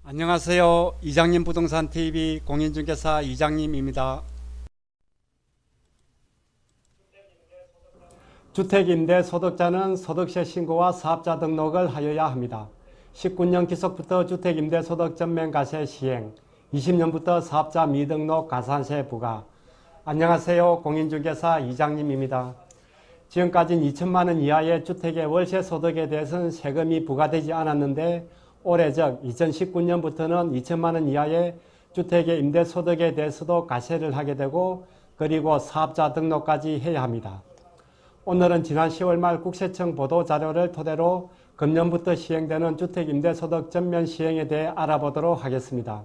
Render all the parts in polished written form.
안녕하세요. 이장님 부동산 TV 공인중개사 이장님입니다. 주택임대 소득자는 소득세 신고와 사업자 등록을 하여야 합니다. 19년 기속부터 주택임대 소득 전면과세 시행, 20년부터 사업자 미등록 가산세 부과. 안녕하세요. 공인중개사 이장님입니다. 지금까지는 2천만 원 이하의 주택의 월세 소득에 대해서는 세금이 부과되지 않았는데 올해 즉 2019년부터는 2천만 원 이하의 주택의 임대소득에 대해서도 과세를 하게 되고 그리고 사업자 등록까지 해야 합니다. 오늘은 지난 10월 말 국세청 보도자료를 토대로 금년부터 시행되는 주택임대소득 전면 시행에 대해 알아보도록 하겠습니다.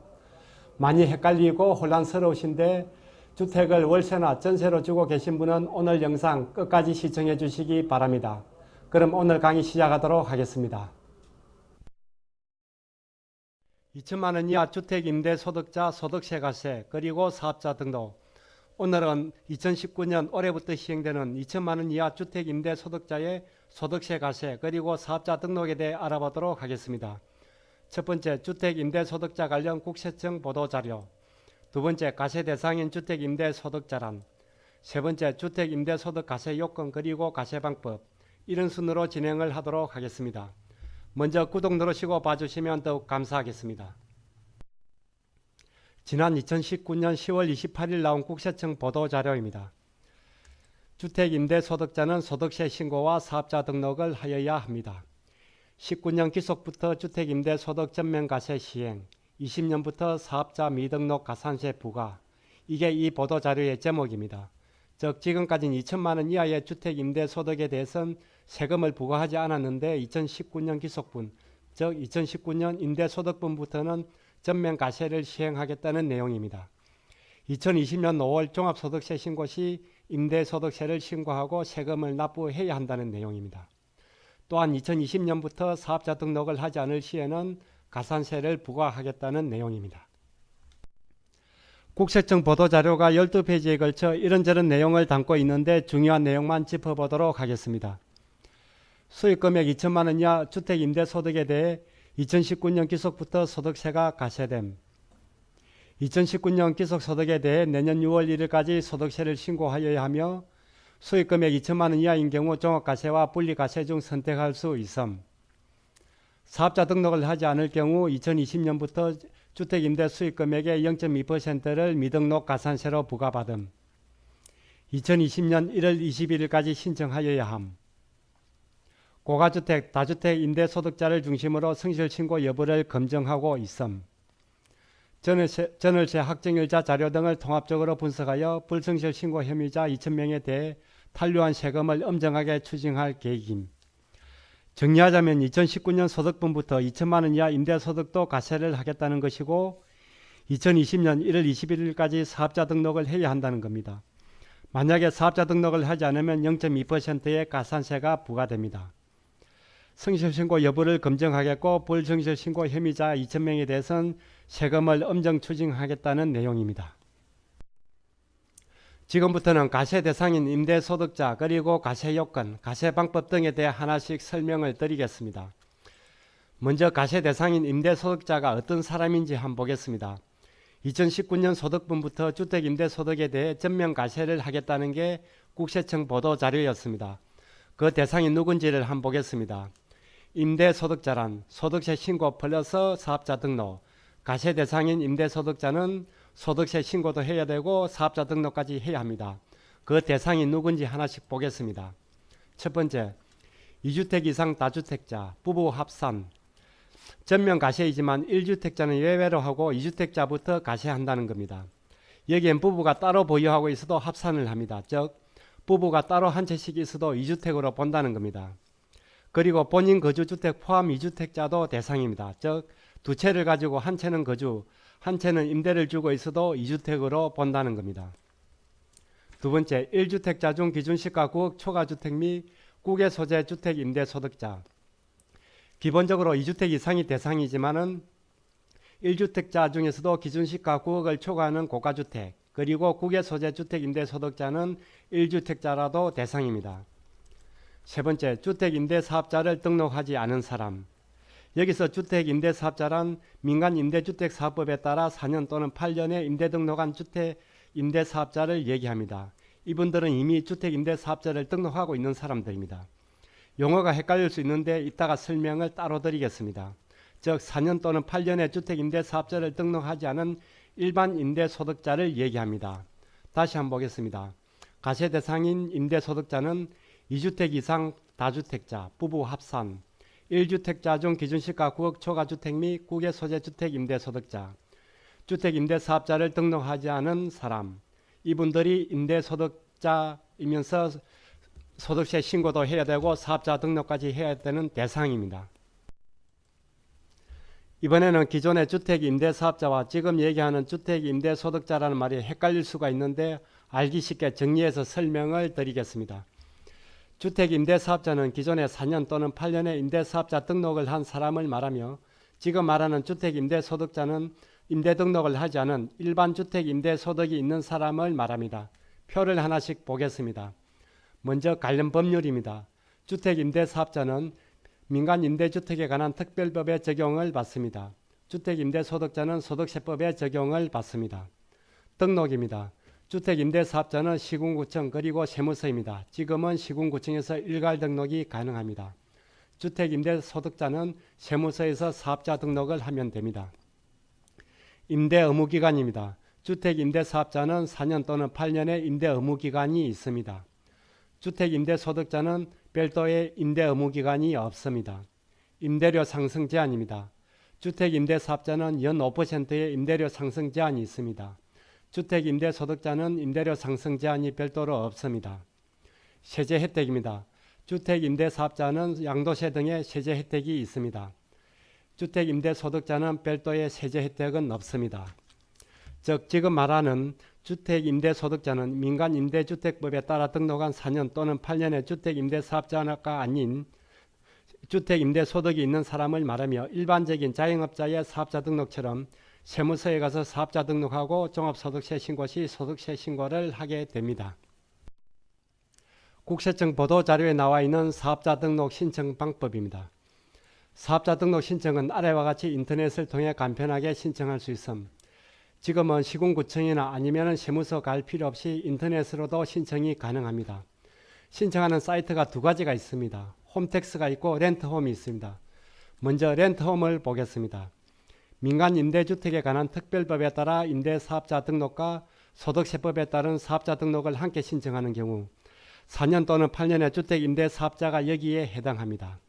많이 헷갈리고 혼란스러우신데 주택을 월세나 전세로 주고 계신 분은 오늘 영상 끝까지 시청해 주시기 바랍니다. 그럼 오늘 강의 시작하도록 하겠습니다. 2천만 원 이하 주택임대소득자 소득세 과세 그리고 사업자 등록. 오늘은 2019년 올해부터 시행되는 2천만 원 이하 주택임대소득자의 소득세 과세 그리고 사업자 등록에 대해 알아보도록 하겠습니다. 첫 번째, 주택임대소득자 관련 국세청 보도자료. 두 번째, 과세 대상인 주택임대소득자란. 세 번째, 주택임대소득 과세 요건 그리고 과세 방법. 이런 순으로 진행을 하도록 하겠습니다. 먼저 구독 누르시고 봐주시면 더욱 감사하겠습니다. 지난 2019년 10월 28일 나온 국세청 보도자료입니다. 주택임대소득자는 소득세 신고와 사업자 등록을 하여야 합니다. 19년 기속부터 주택임대소득 전면과세 시행, 20년부터 사업자 미등록 가산세 부과. 이게 이 보도자료의 제목입니다. 즉 지금까지는 2천만 원 이하의 주택임대소득에 대해서는 세금을 부과하지 않았는데 2019년 기속분, 즉 2019년 임대소득분부터는 전면과세를 시행하겠다는 내용입니다. 2020년 5월 종합소득세 신고 시 임대소득세를 신고하고 세금을 납부해야 한다는 내용입니다. 또한 2020년부터 사업자 등록을 하지 않을 시에는 가산세를 부과하겠다는 내용입니다. 국세청 보도자료가 12페이지에 걸쳐 이런저런 내용을 담고 있는데 중요한 내용만 짚어보도록 하겠습니다. 수익금액 2천만 원 이하 주택임대소득에 대해 2019년 기속부터 소득세가 과세됨. 2019년 기속소득에 대해 내년 6월 1일까지 소득세를 신고하여야 하며 수익금액 2천만 원 이하인 경우 종합과세와 분리과세 중 선택할 수 있음. 사업자 등록을 하지 않을 경우 2020년부터 주택임대 수익금액의 0.2%를 미등록 가산세로 부과받음. 2020년 1월 21일까지 신청하여야 함. 고가주택, 다주택 임대소득자를 중심으로 성실신고 여부를 검증하고 있음. 전월세 확정일자 자료 등을 통합적으로 분석하여 불성실 신고 혐의자 2,000명에 대해 탄류한 세금을 엄정하게 추징할 계획임. 정리하자면 2019년 소득분부터 2천만 원 이하 임대소득도 과세를 하겠다는 것이고 2020년 1월 21일까지 사업자 등록을 해야 한다는 겁니다. 만약에 사업자 등록을 하지 않으면 0.2%의 가산세가 부과됩니다. 성실신고 여부를 검증하겠고 불성실신고 혐의자 2,000명에 대해서는 세금을 엄정 추징하겠다는 내용입니다. 지금부터는 과세 대상인 임대소득자 그리고 과세 요건, 과세 방법 등에 대해 하나씩 설명을 드리겠습니다. 먼저 과세 대상인 임대소득자가 어떤 사람인지 한번 보겠습니다. 2019년 소득분부터 주택임대소득에 대해 전면 과세를 하겠다는 게 국세청 보도자료였습니다. 그 대상이 누군지를 한번 보겠습니다. 임대소득자란 소득세 신고 플러스 사업자 등록, 과세 대상인 임대소득자는 소득세 신고도 해야 되고 사업자 등록까지 해야 합니다. 그 대상이 누군지 하나씩 보겠습니다. 첫 번째, 2주택 이상 다주택자, 부부 합산. 전면 과세이지만 1주택자는 예외로 하고 2주택자부터 과세한다는 겁니다. 여기엔 부부가 따로 보유하고 있어도 합산을 합니다. 즉 부부가 따로 한 채씩 있어도 2주택으로 본다는 겁니다. 그리고 본인 거주주택 포함 2주택자도 대상입니다. 즉 두 채를 가지고 한 채는 거주, 한 채는 임대를 주고 있어도 2주택으로 본다는 겁니다. 두 번째, 1주택자 중 기준시가 구역 초과주택 및 국외 소재 주택 임대소득자. 기본적으로 2주택 이상이 대상이지만은 1주택자 중에서도 기준시가 9억을 초과하는 고가주택, 그리고 국외 소재 주택 임대소득자는 1주택자라도 대상입니다. 세 번째, 주택 임대 사업자를 등록하지 않은 사람. 여기서 주택임대사업자란 민간임대주택사업법에 따라 4년 또는 8년의 임대 등록한 주택임대사업자를 얘기합니다. 이분들은 이미 주택임대사업자를 등록하고 있는 사람들입니다. 용어가 헷갈릴 수 있는데 이따가 설명을 따로 드리겠습니다. 즉 4년 또는 8년의 주택임대사업자를 등록하지 않은 일반 임대소득자를 얘기합니다. 다시 한번 보겠습니다. 과세 대상인 임대소득자는 2주택 이상 다주택자, 부부 합산, 1주택자 중 기준시가 9억 초과주택 및 국외 소재 주택 임대소득자, 주택임대사업자를 등록하지 않은 사람, 이분들이 임대소득자이면서 소득세 신고도 해야 되고 사업자 등록까지 해야 되는 대상입니다. 이번에는 기존의 주택임대사업자와 지금 얘기하는 주택임대소득자라는 말이 헷갈릴 수가 있는데 알기 쉽게 정리해서 설명을 드리겠습니다. 주택임대사업자는 기존에 4년 또는 8년의 임대사업자 등록을 한 사람을 말하며 지금 말하는 주택임대소득자는 임대등록을 하지 않은 일반 주택임대소득이 있는 사람을 말합니다. 표를 하나씩 보겠습니다. 먼저 관련 법률입니다. 주택임대사업자는 민간임대주택에 관한 특별법의 적용을 받습니다. 주택임대소득자는 소득세법의 적용을 받습니다. 등록입니다. 주택임대사업자는 시군구청 그리고 세무서입니다. 지금은 시군구청에서 일괄 등록이 가능합니다. 주택임대소득자는 세무서에서 사업자 등록을 하면 됩니다. 임대의무기간입니다. 주택임대사업자는 4년 또는 8년의 임대의무기간이 있습니다. 주택임대소득자는 별도의 임대의무기간이 없습니다. 임대료 상승 제한입니다. 주택임대사업자는 연 5%의 임대료 상승 제한이 있습니다. 주택임대소득자는 임대료 상승 제한이 별도로 없습니다. 세제 혜택입니다. 주택임대사업자는 양도세 등의 세제 혜택이 있습니다. 주택임대소득자는 별도의 세제 혜택은 없습니다. 즉 지금 말하는 주택임대소득자는 민간임대주택법에 따라 등록한 4년 또는 8년의 주택임대사업자가 아닌 주택임대소득이 있는 사람을 말하며 일반적인 자영업자의 사업자 등록처럼 세무서에 가서 사업자 등록하고 종합소득세 신고 시 소득세 신고를 하게 됩니다. 국세청 보도자료에 나와 있는 사업자 등록 신청 방법입니다. 사업자 등록 신청은 아래와 같이 인터넷을 통해 간편하게 신청할 수 있음. 지금은 시군구청이나 아니면 세무서 갈 필요 없이 인터넷으로도 신청이 가능합니다. 신청하는 사이트가 두 가지가 있습니다. 홈택스가 있고 렌트홈이 있습니다. 먼저 렌트홈을 보겠습니다. 민간임대주택에 관한 특별법에 따라 임대사업자 등록과 소득세법에 따른 사업자 등록을 함께 신청하는 경우 4년 또는 8년의 주택임대사업자가 여기에 해당합니다.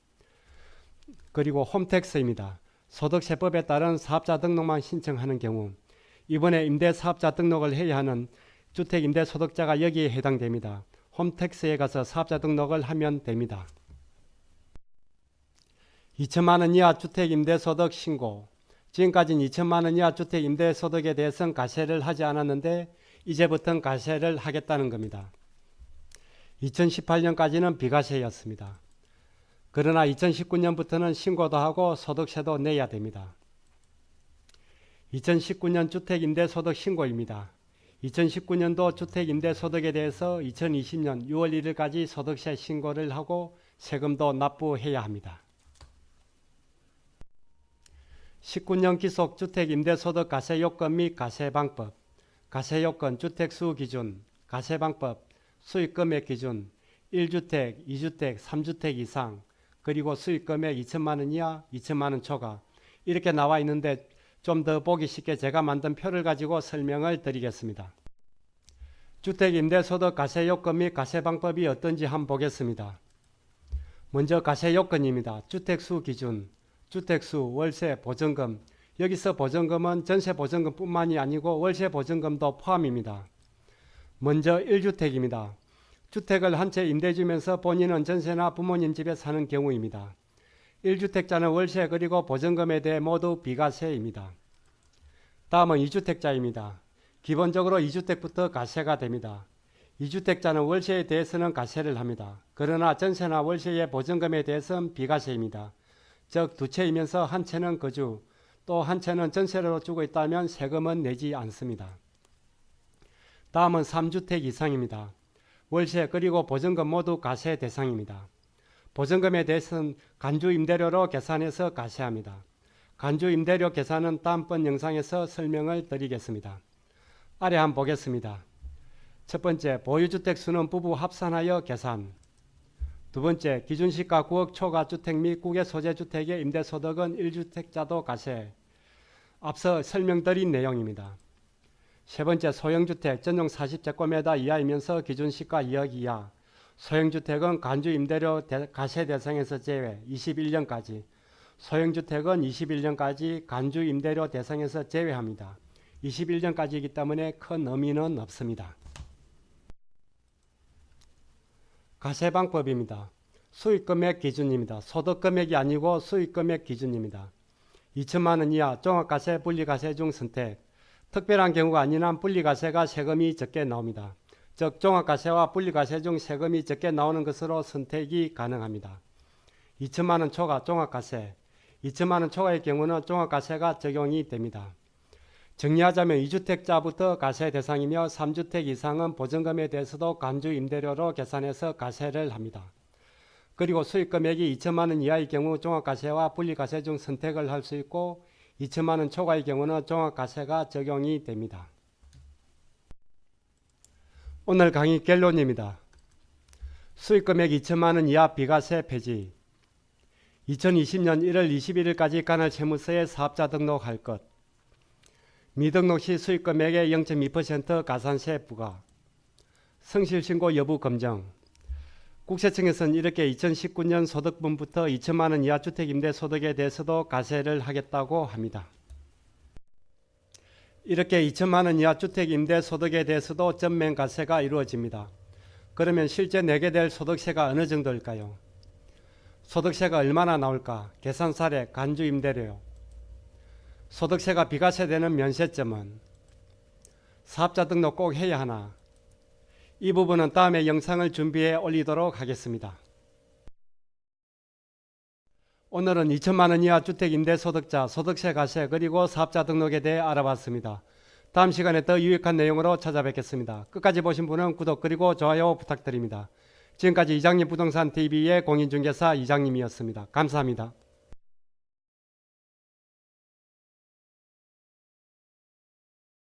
그리고 홈택스입니다. 소득세법에 따른 사업자 등록만 신청하는 경우 이번에 임대사업자 등록을 해야 하는 주택임대소득자가 여기에 해당됩니다. 홈택스에 가서 사업자 등록을 하면 됩니다. 2천만 원 이하 주택임대소득 신고. 지금까지는 2천만 원 이하 주택임대소득에 대해서는 과세를 하지 않았는데 이제부터는 과세를 하겠다는 겁니다. 2018년까지는 비과세였습니다. 그러나 2019년부터는 신고도 하고 소득세도 내야 됩니다. 2019년 주택임대소득 신고입니다. 2019년도 주택임대소득에 대해서 2020년 6월 1일까지 소득세 신고를 하고 세금도 납부해야 합니다. 19년 기속 주택임대소득 과세요건 및 과세방법, 과세요건 주택수 기준, 과세방법, 수익금액 기준, 1주택, 2주택, 3주택 이상, 그리고 수익금액 2천만 원 이하, 2천만 원 초과 이렇게 나와 있는데 좀 더 보기 쉽게 제가 만든 표를 가지고 설명을 드리겠습니다. 주택임대소득 과세요건 및 과세방법이 어떤지 한번 보겠습니다. 먼저 과세요건입니다. 주택수 기준, 주택수, 월세, 보증금. 여기서 보증금은 전세보증금뿐만이 아니고 월세보증금도 포함입니다. 먼저 1주택입니다. 주택을 한 채 임대 주면서 본인은 전세나 부모님 집에 사는 경우입니다. 1주택자는 월세 그리고 보증금에 대해 모두 비과세입니다. 다음은 2주택자입니다. 기본적으로 2주택부터 과세가 됩니다. 2주택자는 월세에 대해서는 과세를 합니다. 그러나 전세나 월세의 보증금에 대해서는 비과세입니다. 즉 두 채이면서 한 채는 거주, 또 한 채는 전세로 주고 있다면 세금은 내지 않습니다. 다음은 3주택 이상입니다. 월세 그리고 보증금 모두 과세 대상입니다. 보증금에 대해서는 간주 임대료로 계산해서 가세합니다. 간주 임대료 계산은 다음번 영상에서 설명을 드리겠습니다. 아래 한번 보겠습니다. 첫 번째, 보유주택 수는 부부 합산하여 계산. 두 번째, 기준시가 9억 초과주택 및 국외 소재주택의 임대소득은 1주택자도 가세. 앞서 설명드린 내용입니다. 세 번째, 소형주택 전용 40제곱미터 이하이면서 기준시가 2억 이하. 소형주택은 간주 임대료 가세 대상에서 제외 21년까지. 소형주택은 21년까지 간주 임대료 대상에서 제외합니다. 21년까지이기 때문에 큰 의미는 없습니다. 가세방법입니다. 수익금액 기준입니다. 소득금액이 아니고 수익금액 기준입니다. 2천만 원 이하 종합가세, 분리가세 중 선택. 특별한 경우가 아닌 한 분리가세가 세금이 적게 나옵니다. 즉 종합가세와 분리가세 중 세금이 적게 나오는 것으로 선택이 가능합니다. 2천만 원 초과 종합가세. 2천만 원 초과의 경우는 종합가세가 적용이 됩니다. 정리하자면 2주택자부터 가세 대상이며 3주택 이상은 보증금에 대해서도 간주 임대료로 계산해서 가세를 합니다. 그리고 수익금액이 2천만 원 이하의 경우 종합가세와 분리가세 중 선택을 할 수 있고 2천만 원 초과의 경우는 종합가세가 적용이 됩니다. 오늘 강의 결론입니다. 수익금액 2천만 원 이하 비과세 폐지. 2020년 1월 21일까지 간헐 세무서에 사업자 등록할 것. 미등록 시 수익금액의 0.2% 가산세 부과. 성실신고 여부 검정. 국세청에서는 이렇게 2019년 소득분부터 2천만 원 이하 주택임대소득에 대해서도 가세를 하겠다고 합니다. 이렇게 2천만 원 이하 주택임대소득에 대해서도 전면 가세가 이루어집니다. 그러면 실제 내게 될 소득세가 어느 정도일까요? 소득세가 얼마나 나올까? 계산 사례 간주임대료요. 소득세가 비과세되는 면세점은 사업자 등록 꼭 해야 하나? 이 부분은 다음에 영상을 준비해 올리도록 하겠습니다. 오늘은 2천만 원 이하 주택임대소득자 소득세 가세 그리고 사업자 등록에 대해 알아봤습니다. 다음 시간에 더 유익한 내용으로 찾아뵙겠습니다. 끝까지 보신 분은 구독 그리고 좋아요 부탁드립니다. 지금까지 이장님 부동산 TV의 공인중개사 이장님이었습니다. 감사합니다.